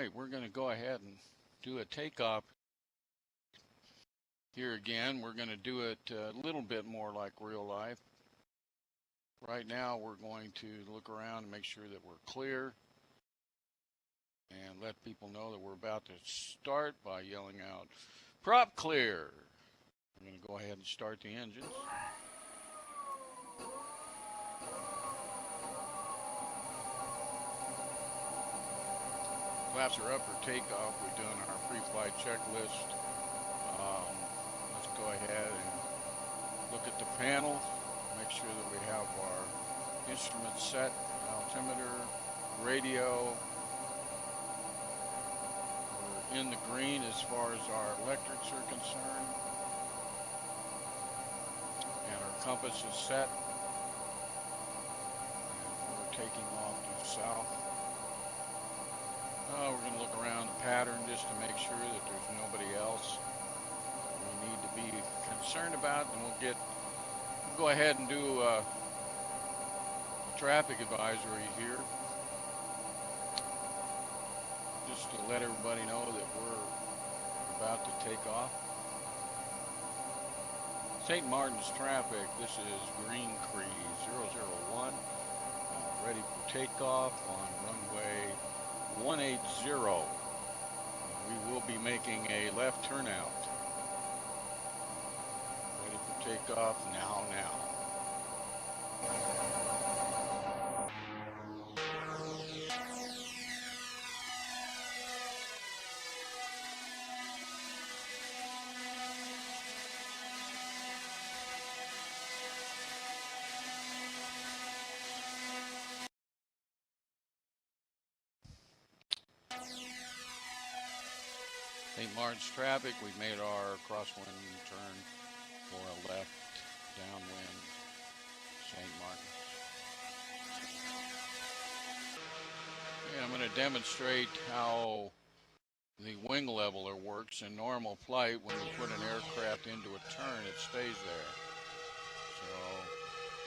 right, we're going to go ahead and do a takeoff here again. We're going to do it a little bit more like real life. Right now we're going to look around and make sure that we're clear and let people know that we're about to start by yelling out, "Prop clear." I'm going to go ahead and start the engines. Flaps are up for takeoff. We're doing our pre-flight checklist. Let's go ahead and look at the panel. Make sure that we have our instruments set, altimeter, radio. We're in the green as far as our electrics are concerned. And our compass is set. And we're taking off due south. We're going to look around the pattern just to make sure that there's nobody else we need to be concerned about, and we'll go ahead and do a traffic advisory here, just to let everybody know that we're about to take off. St. Martin's traffic, this is Green Cree 001, ready for takeoff on runway 180. We will be making a left turnout. Ready for takeoff now. St. Martin's traffic, we've made our crosswind turn for a left downwind St. Martin's. Okay, I'm going to demonstrate how the wing leveler works in normal flight. When you put an aircraft into a turn, it stays there. So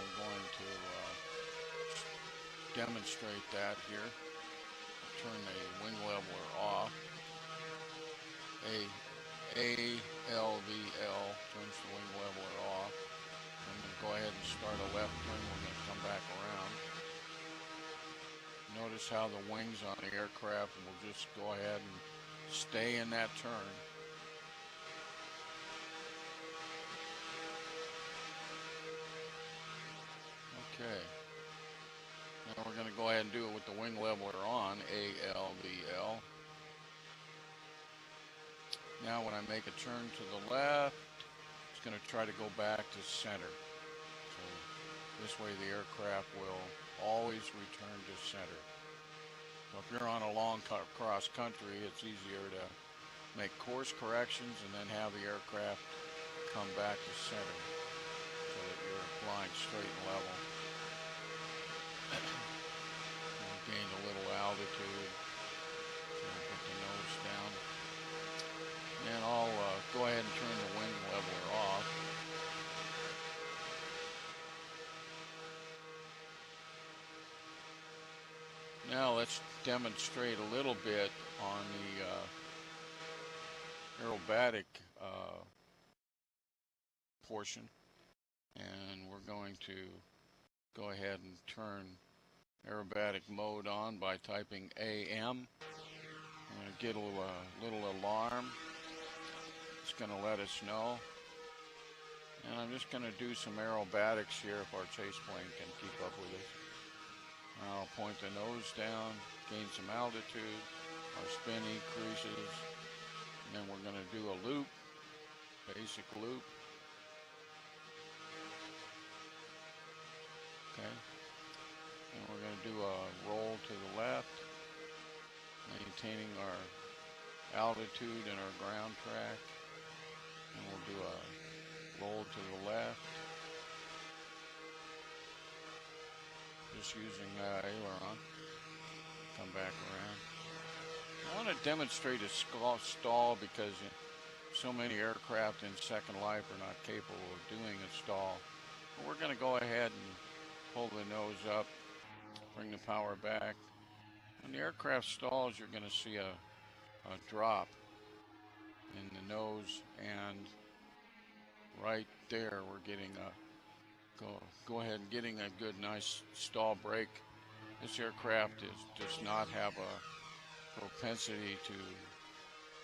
I'm going to demonstrate that here. I'll turn the wing leveler off. ALVL turns the wing leveler off. I'm going to go ahead and start a left turn. We're going to come back around. Notice how the wings on the aircraft will just go ahead and stay in that turn. Okay. Now we're going to go ahead and do it with the wing leveler on, ALVL. Now when I make a turn to the left, it's going to try to go back to center. So this way the aircraft will always return to center. So if you're on a long cross country, it's easier to make course corrections and then have the aircraft come back to center so that you're flying straight and level. We'll gain a little altitude. So we'll put the nose down. And I'll go ahead and turn the wing leveler off. Now let's demonstrate a little bit on the aerobatic portion. And we're going to go ahead and turn aerobatic mode on by typing AM. I'm going to get a little alarm. It's going to let us know. And I'm just going to do some aerobatics here if our chase plane can keep up with us. I'll point the nose down, gain some altitude, our spin increases, and then we're going to do a loop, basic loop. Okay. And we're going to do a roll to the left, maintaining our altitude and our ground track. And we'll do a roll to the left, just using aileron. Come back around. I want to demonstrate a stall because so many aircraft in Secondlife are not capable of doing a stall. But we're going to go ahead and pull the nose up, bring the power back, When the aircraft stalls, you're going to see a drop in the nose, and right there we're getting a go ahead and getting a good nice stall break. This aircraft does not have a propensity to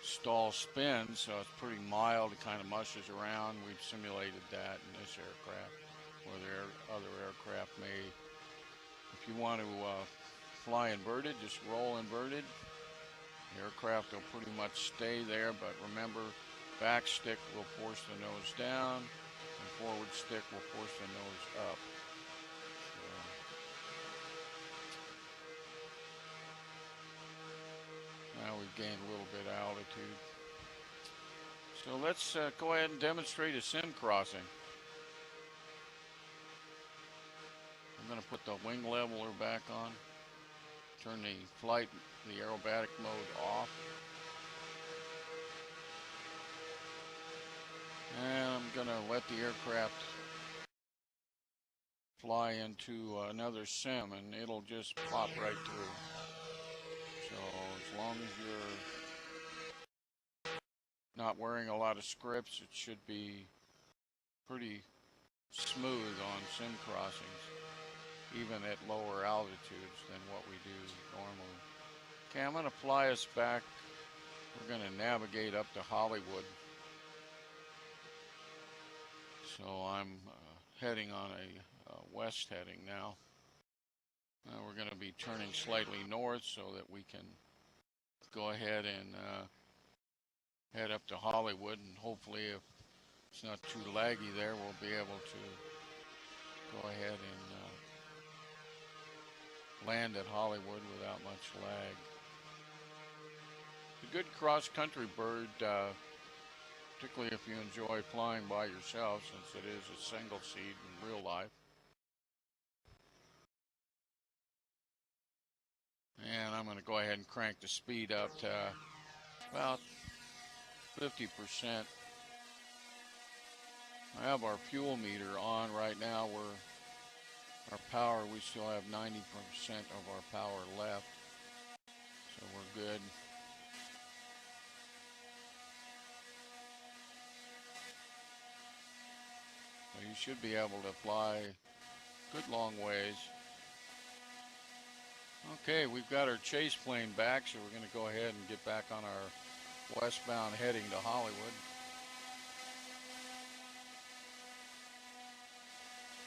stall spin, so it's pretty mild. It kind of mushes around. We've simulated that in this aircraft, where there other aircraft may. If you want to fly inverted, just roll inverted. The aircraft will pretty much stay there, but remember, back stick will force the nose down, and forward stick will force the nose up. So now we've gained a little bit of altitude. So let's go ahead and demonstrate a sim crossing. I'm going to put the wing leveler back on, turn the aerobatic mode off, and I'm going to let the aircraft fly into another sim, and it'll just pop right through. So as long as you're not wearing a lot of scripts, it should be pretty smooth on sim crossings, even at lower altitudes than what we do normally. Okay, I'm going to fly us back. We're going to navigate up to Hollywood. So I'm heading on a west heading now. We're going to be turning slightly north so that we can go ahead and head up to Hollywood, and hopefully if it's not too laggy there, we'll be able to go ahead and land at Hollywood without much lag. It's a good cross-country bird, particularly if you enjoy flying by yourself, since it is a single seat in real life. And I'm going to go ahead and crank the speed up to about 50%. I have our fuel meter on right now. Our power, we still have 90% of our power left, so we're good. So you should be able to fly good long ways. Okay, we've got our chase plane back, so we're going to go ahead and get back on our westbound heading to Hollywood.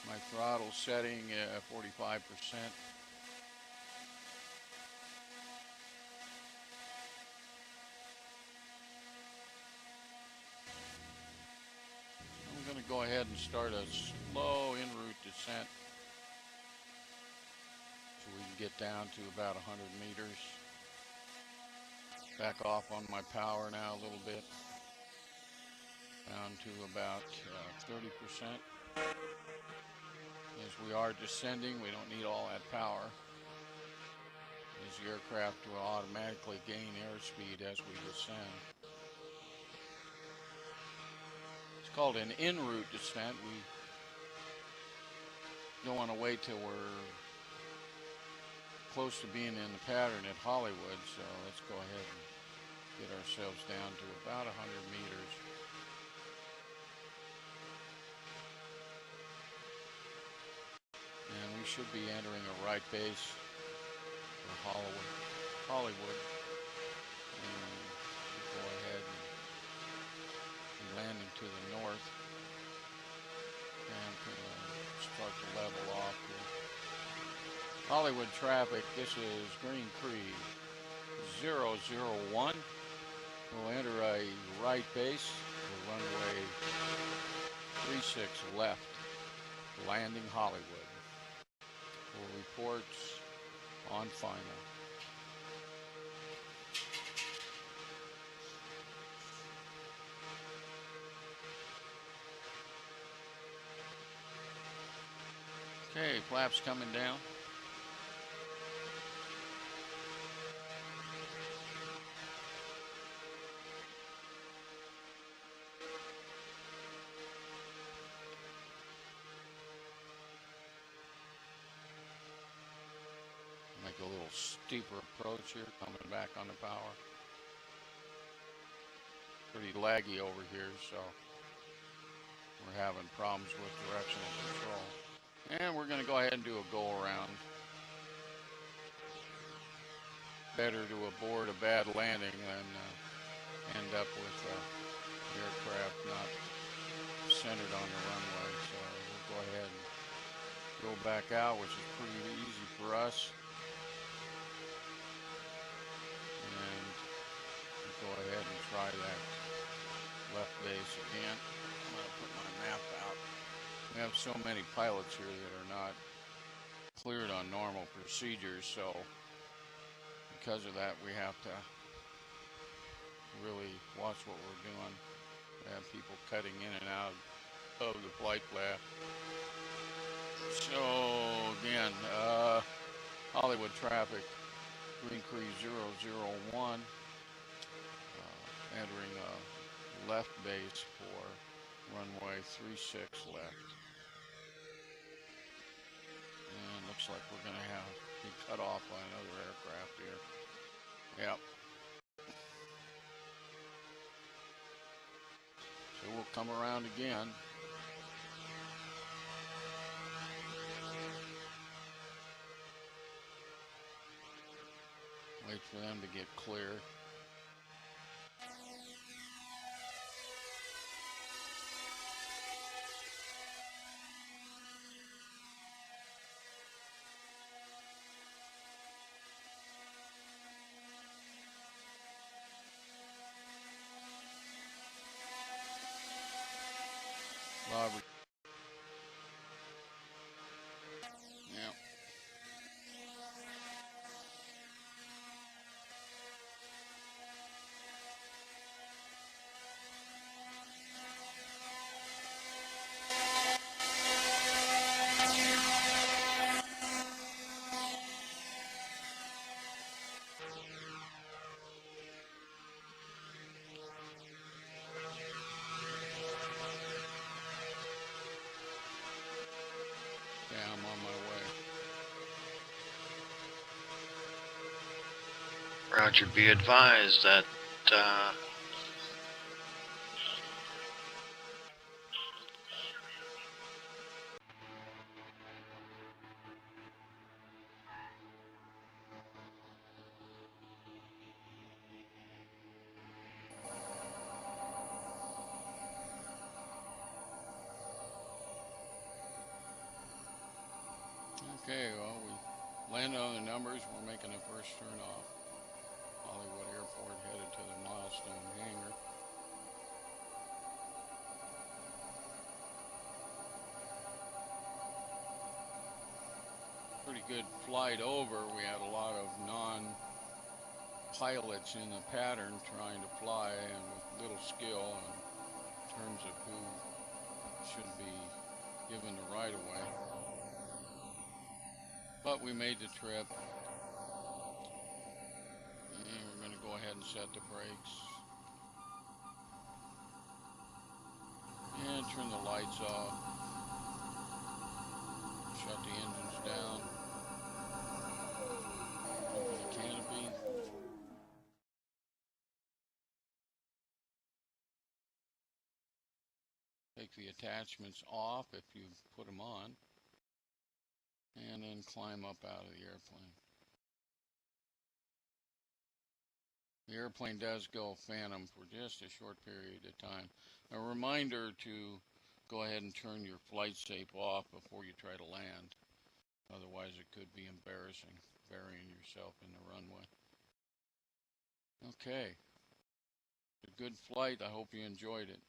My throttle setting at 45%. I'm going to go ahead and start a slow en route descent so we can get down to about 100 meters. Back off on my power now a little bit, down to about 30%. As we are descending, we don't need all that power, as the aircraft will automatically gain airspeed as we descend. It's called an en route descent. We don't want to wait till we're close to being in the pattern at Hollywood, so let's go ahead and get ourselves down to about 100 meters. And we should be entering a right base for Hollywood. And we'll go ahead and be landing to the north. And start to level off here. Hollywood traffic, this is Green Creek 001. We'll enter a right base for runway 36 left, landing Hollywood. We'll report on final. Okay, flaps coming down. a little steeper approach here, coming back on the power. Pretty laggy over here, so we're having problems with directional control. And we're going to go ahead and do a go around. Better to abort a bad landing than end up with the aircraft not centered on the runway. So we'll go ahead and go back out, which is pretty easy for us. And we'll go ahead and try that left base again. I'm going to put my map out. We have so many pilots here that are not cleared on normal procedures, so because of that we have to really watch what we're doing. We have people cutting in and out of the flight path. So again, Hollywood traffic, Green Creek 001, entering a left base for runway 36 left. And looks like we're going to be cut off by another aircraft here. Yep. So we'll come around again. Wait for them to get clear. Robert. Yep. Yeah, I'm on my way. Roger, be advised that Okay, well, we landed on the numbers. We're making the first turn off Hollywood Airport, headed to the Milestone hangar. Pretty good flight over. We had a lot of non-pilots in the pattern trying to fly and with little skill in terms of who should be given the right of way. But we made the trip. And we're going to go ahead and set the brakes. And turn the lights off. Shut the engines down. Open the canopy. Take the attachments off if you put them on. And then climb up out of the airplane. The airplane does go phantom for just a short period of time. A reminder to go ahead and turn your flight safe off before you try to land. Otherwise it could be embarrassing, burying yourself in the runway. Okay. A good flight. I hope you enjoyed it.